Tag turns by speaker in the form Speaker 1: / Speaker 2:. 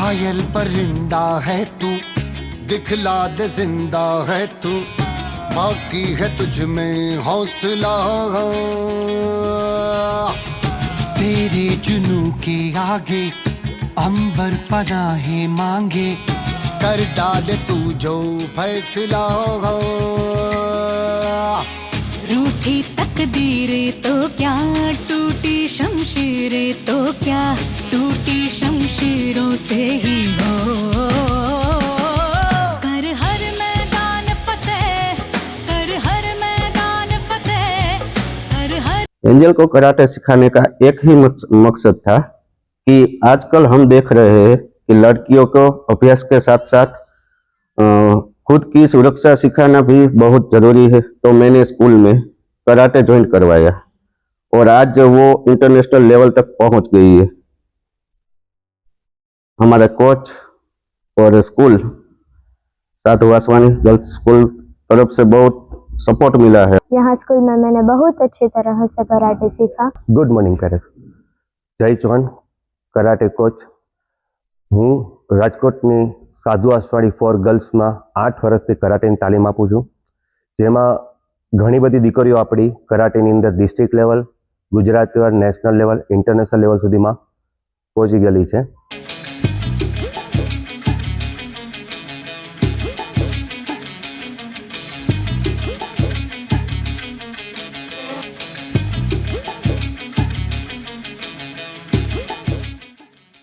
Speaker 1: घायल परिंदा है तू, दिखला दे जिंदा है तू, बाकी है तुझ में हौसला। तेरे जुनू के आगे अंबर पनाहे मांगे, कर डाले तू जो फैसला।
Speaker 2: रूठी तकदीरें तो क्या, टूटी शमशीरें तो क्या, टूटी शमशीरों से ही हो। कर हर मैदान फतेह, कर हर मैदान फतेह, कर हर।
Speaker 3: एंजल को कराटे सिखाने का एक ही मकसद था कि आजकल हम देख रहे हैं कि लड़कियों को अभ्यास के साथ साथ खुद की सुरक्षा सिखाना भी बहुत जरूरी है। तो मैंने स्कूल में कराटे ज्वाइन करवाया और आज वो इंटरनेशनल लेवल तक पहुंच गई है। हमारे कोच और स्कूल साधु वासवानी गर्ल्स स्कूल तरफ से बहुत सपोर्ट मिला है।
Speaker 4: यहाँ स्कूल में मैंने बहुत अच्छी तरह से कराटे सीखा।
Speaker 3: गुड मॉर्निंग पेरेंट्स, जय चौहान कराटे कोच। હું રાજકોટની સાધુ વાસવાણી ફોર ગર્લ્સમાં 8 વર્ષથી કરાટેની તાલીમ આપું છું, જેમાં ઘણી બધી દીકરીઓ આપણી કરાટેની અંદર district level, Gujarat level, national level, international level સુધીમાં પહોંચી ગયેલી છે।